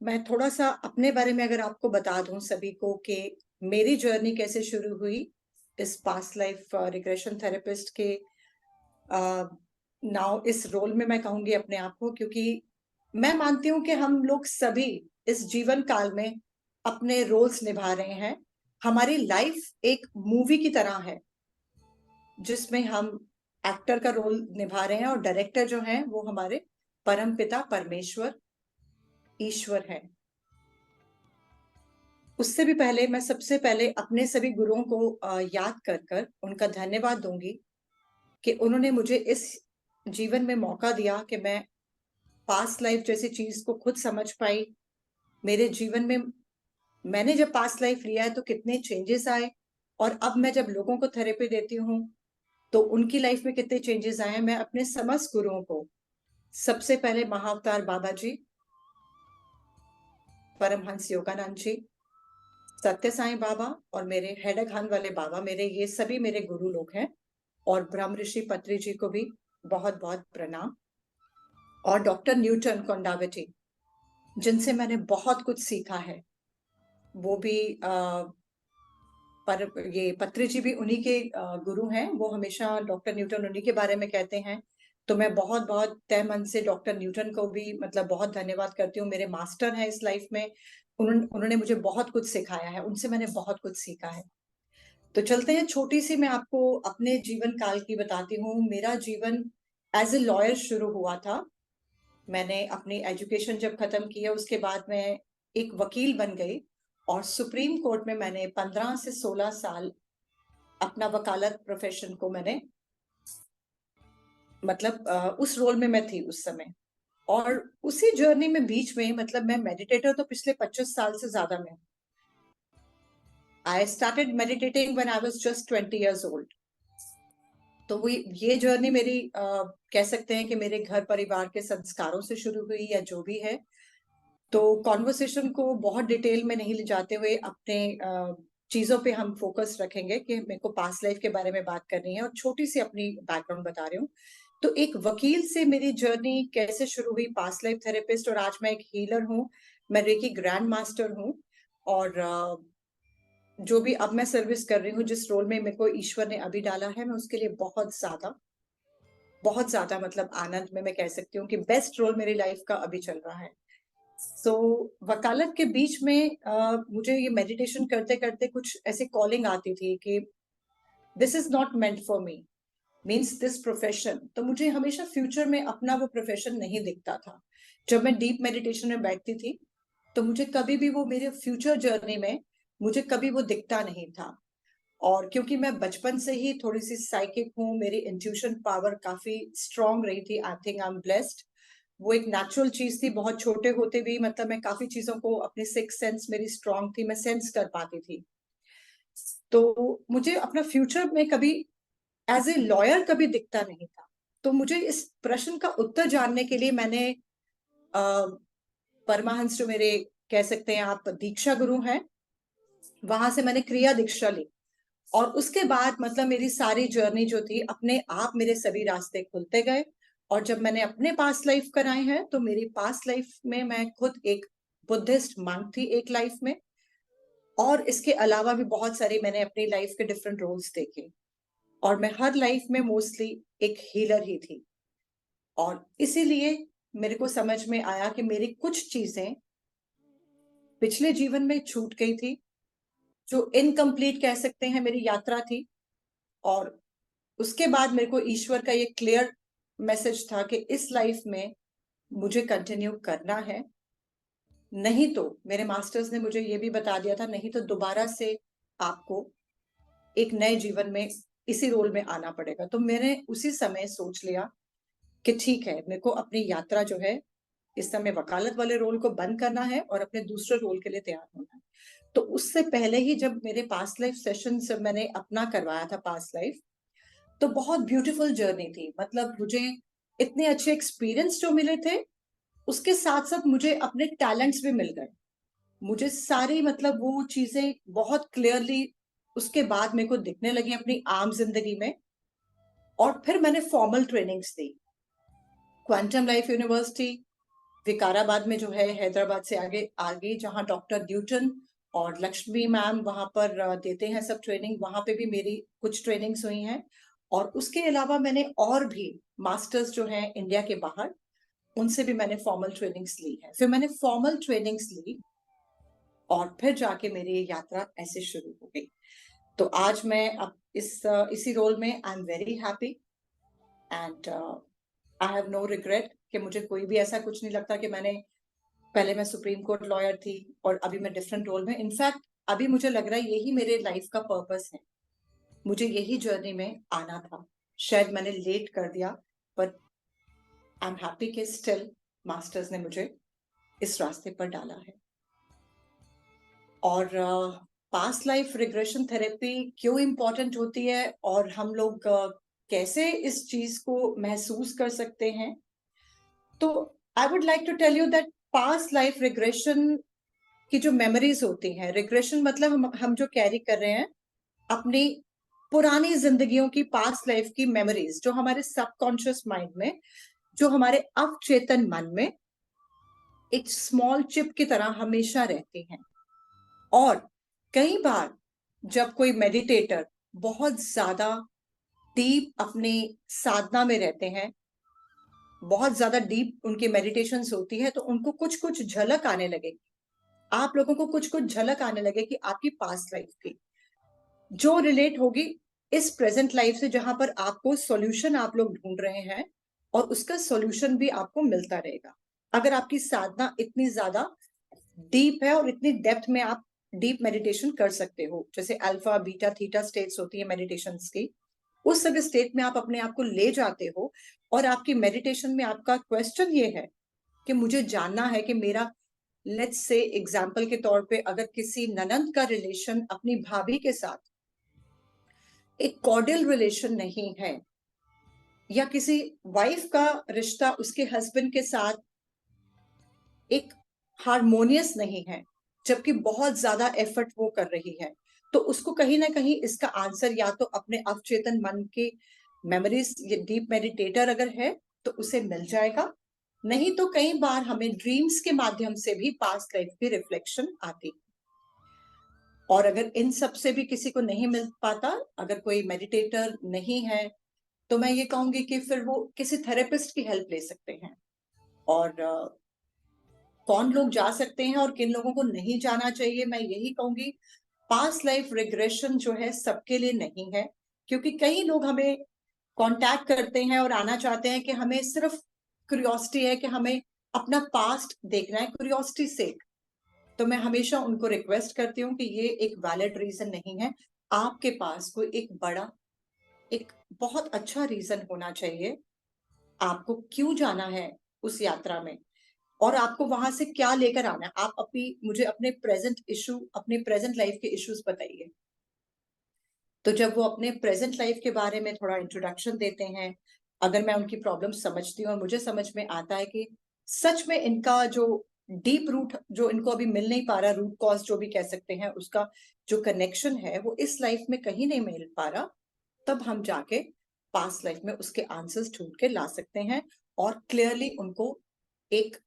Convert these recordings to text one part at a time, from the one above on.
मैं थोड़ा-सा अपने बारे में अगर आपको बता दूँ सभी को कि मेरी जर्नी कैसे शुरू हुई इस पास्ट लाइफ रिग्रेशन थेरेपिस्ट के अ, नाउ इस रोल में मैं कहूँगी अपने आप को, क्योंकि मैं मानती हूँ कि हम लोग सभी इस जीवन काल में अपने रोल्स निभा रहे हैं। हमारी लाइफ एक मूवी की तरह है, जिसमें हम एक्टर का रोल निभा रहे हैं और डायरेक्टर जो हैं वो हमारे परमपिता परमेश्वर, ईश्वर हैं। उससे भी पहले मैं सबसे पहले अपने सभी गुरुओं को याद कर कर उनका धन्यवाद दूंगी कि उन्होंने मुझे इस जीवन में मौका दिया कि मैं पास्ट लाइफ जैसी चीज को खुद समझ पाई। मेरे जीवन में मैंने जब पास्ट लाइफ लिया है तो कितने चेंजेस आए, और अब मैं जब लोगों को थेरेपी देती हूँ तो उनकी लाइफ में कितने चेंजेस आए हैं। मैं अपने समस्त गुरुओं को, सबसे पहले महाअवतार बाबा जी, परमहंस योगानंद जी, सत्य साईं बाबा और मेरे हेडक वाले बाबा, मेरे ये सभी मेरे गुरु लोग हैं। और ब्रह्म ऋषि पत्री जी को भी बहुत बहुत प्रणाम। और डॉक्टर न्यूटन कोंडाविटी, जिनसे मैंने बहुत कुछ सीखा है, वो भी पर ये पत्री जी भी उन्हीं के गुरु हैं। वो हमेशा डॉक्टर न्यूटन उन्हीं के बारे में कहते हैं। तो मैं बहुत बहुत तय मन से डॉक्टर न्यूटन को भी मतलब बहुत धन्यवाद करती हूँ। मेरे मास्टर हैं इस लाइफ में। उन्होंने मुझे बहुत कुछ सिखाया है, उनसे मैंने बहुत कुछ सीखा है। तो चलते हैं, छोटी सी मैं आपको अपने जीवन काल की बताती हूँ। मेरा जीवन एज ए लॉयर शुरू हुआ था। मैंने अपनी एजुकेशन जब खत्म किया उसके बाद मैं एक वकील बन गई, और सुप्रीम कोर्ट में मैंने 15 से 16 साल अपना वकालत प्रोफेशन को मैंने मतलब उस रोल में मैं थी उस समय। और उसी जर्नी में बीच में मतलब मैं मेडिटेटर तो पिछले 25 साल से ज्यादा में। I started meditating when I was just 20 years old. तो वो ये जर्नी मेरी कह सकते हैं कि मेरे घर परिवार के संस्कारों से शुरू हुई या जो भी है। तो कॉन्वर्सेशन को बहुत डिटेल में नहीं ले जाते हुए अपने चीजों पे हम फोकस रखेंगे कि मेरे को पास्ट लाइफ के बारे में बात करनी है, और छोटी सी अपनी बैकग्राउंड बता रही हूँ। तो एक वकील से मेरी जर्नी कैसे शुरू हुई, पास्ट लाइफ थेरेपिस्ट, और आज मैं एक हीलर हूँ। मैं रेकी ग्रैंड मास्टर हूँ। और जो भी अब मैं सर्विस कर रही हूँ, जिस रोल में मेरे को ईश्वर ने अभी डाला है, मैं उसके लिए बहुत ज्यादा मतलब आनंद में मैं कह सकती हूँ कि बेस्ट रोल मेरी लाइफ का अभी चल रहा है। सो वकालत के बीच में मुझे ये मेडिटेशन करते करते कुछ ऐसे कॉलिंग आती थी कि this is not meant for me, means this profession. तो मुझे हमेशा फ्यूचर में अपना वो प्रोफेशन नहीं दिखता था। जब मैं डीप मेडिटेशन में बैठती थी तो मुझे कभी भी वो मेरे फ्यूचर जर्नी में मुझे कभी वो दिखता नहीं था। और क्योंकि मैं बचपन से ही थोड़ी सी साइकिक हूँ, मेरी इंट्यूशन पावर काफी स्ट्रांग रही थी। I think I am blessed. वो एक नेचुरल चीज थी। बहुत छोटे होते भी मतलब मैं काफी चीजों को, अपनी सिक्स सेंस मेरी स्ट्रांग थी, मैं सेंस कर पाती थी। तो मुझे अपना फ्यूचर में कभी एज ए लॉयर कभी दिखता नहीं था। तो मुझे इस प्रश्न का उत्तर जानने के लिए मैंने परमाहंस, जो मेरे कह सकते हैं आप दीक्षा गुरु हैं, वहां से मैंने क्रिया दीक्षा ली। और उसके बाद मतलब मेरी सारी जर्नी जो थी, अपने आप मेरे सभी रास्ते खुलते गए। और जब मैंने अपने पास्ट लाइफ कराए हैं तो मेरी पास्ट लाइफ में मैं खुद एक बुद्धिस्ट मंक थी एक लाइफ में। और इसके अलावा भी बहुत सारे मैंने अपनी लाइफ के डिफरेंट रोल्स देखे। और मैं हर लाइफ में मोस्टली एक हीलर ही थी। और इसीलिए मेरे को समझ में आया कि मेरी कुछ चीजें पिछले जीवन में छूट गई थी, जो इनकम्प्लीट कह सकते हैं मेरी यात्रा थी। और उसके बाद मेरे को ईश्वर का ये क्लियर मैसेज था कि इस लाइफ में मुझे कंटिन्यू करना है। नहीं तो मेरे मास्टर्स ने मुझे ये भी बता दिया था, नहीं तो दोबारा से आपको एक नए जीवन में इसी रोल में आना पड़ेगा। तो मैंने उसी समय सोच लिया कि ठीक है, मेरे को अपनी यात्रा जो है इस समय वकालत वाले रोल को बंद करना है और अपने दूसरे रोल के लिए तैयार होना है। तो उससे पहले ही जब मेरे पास्ट लाइफ सेशन जब मैंने अपना करवाया था पास्ट लाइफ, तो बहुत ब्यूटीफुल जर्नी थी। मतलब मुझे इतने अच्छे एक्सपीरियंस जो मिले थे, उसके साथ साथ मुझे अपने टैलेंट्स भी मिल गए। मुझे सारी मतलब वो चीजें बहुत क्लियरली उसके बाद मेरे को दिखने लगी अपनी आम जिंदगी में। और फिर मैंने फॉर्मल ट्रेनिंग्स दी, क्वांटम लाइफ यूनिवर्सिटी, विकाराबाद में जो है, हैदराबाद से आगे आगे, जहाँ डॉक्टर ड्यूटन और लक्ष्मी मैम वहां पर देते हैं सब ट्रेनिंग, वहां पे भी मेरी कुछ ट्रेनिंग्स हुई हैं। और उसके अलावा मैंने और भी मास्टर्स जो हैं इंडिया के बाहर, उनसे भी मैंने फॉर्मल ट्रेनिंग्स ली है। फिर मैंने फॉर्मल ट्रेनिंग्स ली और फिर जाके मेरी यात्रा ऐसे शुरू हो गई। तो आज मैं अब इसी रोल में I am very happy and I have no regret, कि मुझे कोई भी ऐसा कुछ नहीं लगता कि पहले मैं सुप्रीम कोर्ट लॉयर थी और अभी मैं डिफरेंट रोल में। इनफैक्ट अभी मुझे लग रहा है यही मेरे लाइफ का पर्पस है, मुझे यही जर्नी में आना था। शायद मैंने लेट कर दिया, बट आई एम हैप्पी कि स्टिल मास्टर्स ने मुझे इस रास्ते पर डाला है। और पास्ट लाइफ रिग्रेशन थेरेपी क्यों इम्पोर्टेंट होती है और हम लोग कैसे इस चीज को महसूस कर सकते हैं, तो I would like to tell you that past life regression की जो मेमोरीज होती हैं, रिग्रेशन मतलब हम जो कैरी कर रहे हैं अपनी पुरानी जिंदगियों की, पास्ट लाइफ की मेमोरीज, जो हमारे सबकॉन्शियस माइंड में, जो हमारे अवचेतन मन में एक स्मॉल चिप की तरह हमेशा रहती हैं। और कई बार जब कोई मेडिटेटर बहुत ज्यादा डीप अपनी साधना में रहते हैं, बहुत ज्यादा डीप उनकी मेडिटेशंस होती है, तो उनको कुछ कुछ झलक आने लगेगी, आप लोगों को कुछ कुछ झलक आने लगे कि आपकी पास्ट लाइफ की, जो रिलेट होगी इस प्रेजेंट लाइफ से, जहां पर आपको सॉल्यूशन आप लोग ढूंढ रहे हैं और उसका सॉल्यूशन भी आपको मिलता रहेगा। अगर आपकी साधना इतनी ज्यादा डीप है और इतनी डेप्थ में आप डीप मेडिटेशन कर सकते हो, जैसे अल्फा बीटा थीटा स्टेट्स होती है मेडिटेशन की, उस सभी स्टेट में आप अपने आप को ले जाते हो। और आपकी मेडिटेशन में आपका क्वेश्चन ये है कि मुझे जानना है कि मेरा, लेट्स से एग्जाम्पल के तौर पे, अगर किसी ननंद का रिलेशन अपनी भाभी के साथ एक कॉर्डियल रिलेशन नहीं है, या किसी वाइफ का रिश्ता उसके हस्बैंड के साथ एक हारमोनियस नहीं है, जबकि बहुत ज्यादा एफर्ट वो कर रही है, तो उसको कहीं ना कहीं इसका आंसर या तो अपने अवचेतन मन के मेमोरीज, ये डीप मेडिटेटर अगर है तो उसे मिल जाएगा, नहीं तो कई बार हमें ड्रीम्स के माध्यम से भी पास्ट लाइफ की रिफ्लेक्शन आती। और अगर इन सब से भी किसी को नहीं मिल पाता, अगर कोई मेडिटेटर नहीं है, तो मैं ये कहूंगी कि फिर वो किसी थेरेपिस्ट की हेल्प ले सकते हैं। और कौन लोग जा सकते हैं और किन लोगों को नहीं जाना चाहिए, मैं यही कहूंगी, पास्ट लाइफ रिग्रेशन जो है सबके लिए नहीं है, क्योंकि कई लोग हमें कांटेक्ट करते हैं और आना चाहते हैं कि हमें सिर्फ क्यूरियोसिटी है, कि हमें अपना पास्ट देखना है क्यूरियोसिटी से। तो मैं हमेशा उनको रिक्वेस्ट करती हूँ कि ये एक वैलिड रीजन नहीं है, आपके पास कोई एक बड़ा, एक बहुत अच्छा रीजन होना चाहिए आपको क्यों जाना है उस यात्रा में, और आपको वहां से क्या लेकर आना है। आप मुझे अपने प्रेजेंट इशू, अपने प्रेजेंट लाइफ के इश्यूज बताइए। तो जब वो अपने प्रेजेंट लाइफ के बारे में थोड़ा इंट्रोडक्शन देते हैं, अगर मैं उनकी प्रॉब्लम समझती हूँ और मुझे समझ में आता है कि सच में इनका जो डीप रूट, जो इनको अभी मिल नहीं पा रहा, रूट कॉज जो भी कह सकते हैं, उसका जो कनेक्शन है वो इस लाइफ में कहीं नहीं मिल पा रहा, तब हम जाके पास्ट लाइफ में उसके आंसर्स ढूंढ के ला सकते हैं। और क्लियरली उनको एक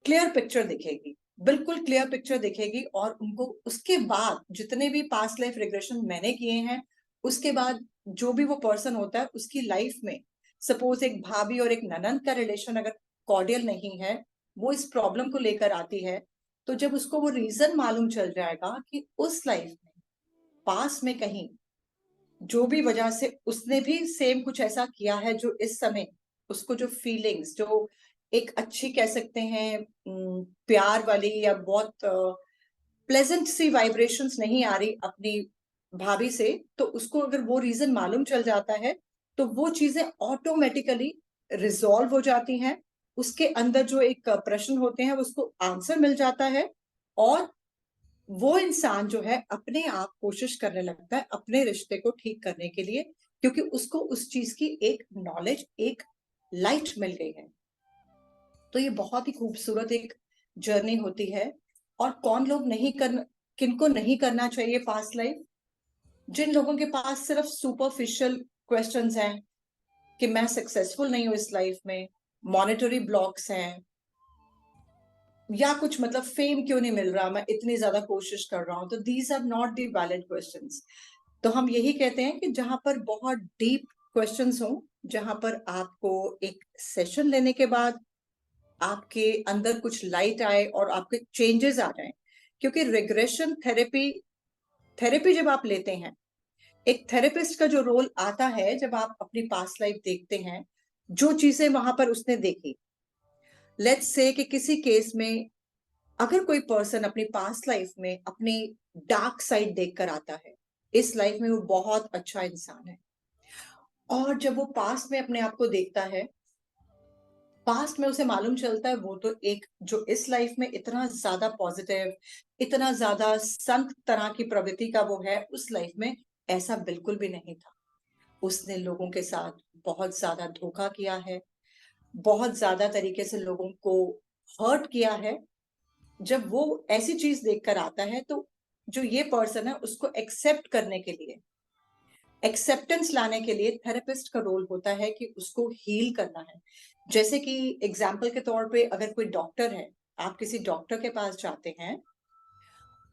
क्लियर पिक्चर दिखेगी, बिल्कुल क्लियर पिक्चर दिखेगी। और उनको उसके बाद जितने भी पास्ट लाइफ रिग्रेशन मैंने किए हैं, उसके बाद जो भी वो पर्सन होता है उसकी लाइफ में, सपोज एक भाभी और एक ननंद का रिलेशन अगर कॉर्डियल नहीं है, वो इस प्रॉब्लम को लेकर आती है, तो जब उसको वो रीजन मालूम चल जाएगा कि उस लाइफ में, पास में कहीं, जो भी वजह से उसने भी सेम कुछ ऐसा किया है, जो इस समय उसको जो फीलिंग्स, जो एक अच्छी कह सकते हैं प्यार वाली या बहुत प्लेजेंट सी वाइब्रेशंस नहीं आ रही अपनी भाभी से, तो उसको अगर वो रीजन मालूम चल जाता है, तो वो चीजें ऑटोमेटिकली रिजॉल्व हो जाती हैं। उसके अंदर जो एक प्रश्न होते हैं उसको आंसर मिल जाता है, और वो इंसान जो है अपने आप कोशिश करने लगता है अपने रिश्ते को ठीक करने के लिए, क्योंकि उसको उस चीज की एक नॉलेज, एक लाइट मिल गई है। तो ये बहुत ही खूबसूरत एक जर्नी होती है। और कौन लोग नहीं कर, किनको नहीं करना चाहिए पास्ट लाइफ, जिन लोगों के पास सिर्फ सुपरफिशियल क्वेश्चंस हैं कि मैं सक्सेसफुल नहीं हूं इस लाइफ में, मॉनेटरी ब्लॉक्स हैं, या कुछ मतलब फेम क्यों नहीं मिल रहा, मैं इतनी ज्यादा कोशिश कर रहा हूँ, तो these are not the valid questions. तो हम यही कहते हैं कि जहां पर बहुत डीप क्वेश्चंस हो, जहां पर आपको एक सेशन लेने के बाद आपके अंदर कुछ लाइट आए और आपके चेंजेस आ जाएं। क्योंकि रिग्रेशन थेरेपी, थेरेपी जब आप लेते हैं, एक थेरेपिस्ट का जो रोल आता है, जब आप अपनी पास्ट लाइफ देखते हैं, जो चीजें वहां पर उसने देखी, लेट्स से कि किसी केस में अगर कोई पर्सन अपनी पास्ट लाइफ में अपनी डार्क साइड देखकर आता है, इस लाइफ में वो बहुत अच्छा इंसान है, और जब वो पास्ट में अपने आप को देखता है, पास्ट में उसे मालूम चलता है वो तो एक जो इस लाइफ में इतना ज्यादा पॉजिटिव, इतना ज्यादा संत तरह की प्रवृत्ति का वो है, उस लाइफ में ऐसा बिल्कुल भी नहीं था। उसने लोगों के साथ बहुत ज्यादा धोखा किया है, बहुत ज्यादा तरीके से लोगों को हर्ट किया है। जब वो ऐसी चीज देखकर आता है, तो जो ये पर्सन है उसको एक्सेप्ट करने के लिए, एक्सेप्टेंस लाने के लिए थेरेपिस्ट का रोल होता है कि उसको हील करना है। जैसे कि एग्जाम्पल के तौर पे अगर कोई डॉक्टर है, आप किसी डॉक्टर के पास जाते हैं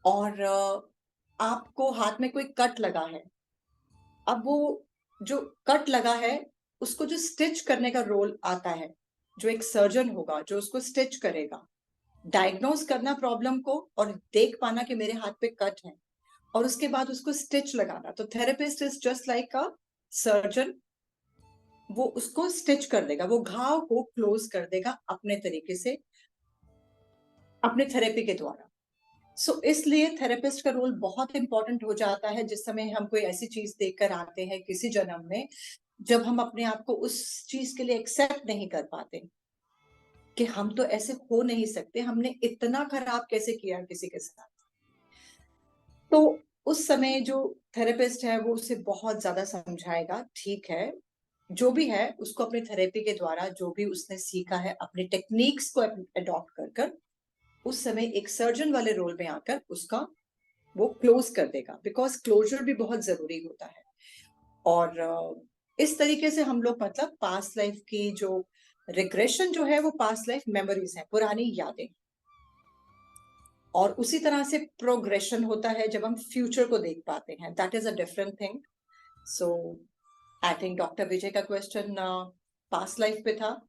और आपको हाथ में कोई कट लगा है। अब वो जो कट लगा है, उसको जो स्टिच करने का रोल आता है, जो एक सर्जन होगा जो उसको स्टिच करेगा, डायग्नोज करना प्रॉब्लम को और देख पाना कि मेरे हाथ पे कट है, और उसके बाद उसको स्टिच लगाना। तो therapist is just like a surgeon. वो उसको स्टिच कर देगा, वो घाव को क्लोज कर देगा अपने तरीके से, अपने थेरेपी के द्वारा। इसलिए थेरेपिस्ट का रोल बहुत इंपॉर्टेंट हो जाता है जिस समय हम कोई ऐसी चीज देखकर आते हैं किसी जन्म में, जब हम अपने आप को उस चीज के लिए एक्सेप्ट नहीं कर पाते कि हम तो ऐसे हो नहीं सकते, हमने इतना खराब कैसे किया किसी के साथ। तो उस समय जो थेरेपिस्ट है वो उसे बहुत ज्यादा समझाएगा, ठीक है, जो भी है उसको अपनी थेरेपी के द्वारा जो भी उसने सीखा है, अपनी टेक्निक्स को अडॉप्ट कर कर उस समय एक सर्जन वाले रोल में आकर उसका वो क्लोज कर देगा, बिकॉज क्लोजर भी बहुत जरूरी होता है। और इस तरीके से हम लोग मतलब पास्ट लाइफ की जो रिग्रेशन जो है वो पास्ट लाइफ मेमोरीज है, पुरानी यादें। और उसी तरह से प्रोग्रेशन होता है जब हम फ्यूचर को देख पाते हैं, that is a different thing. So I think doctor Vijay का क्वेश्चन पास्ट लाइफ पे था।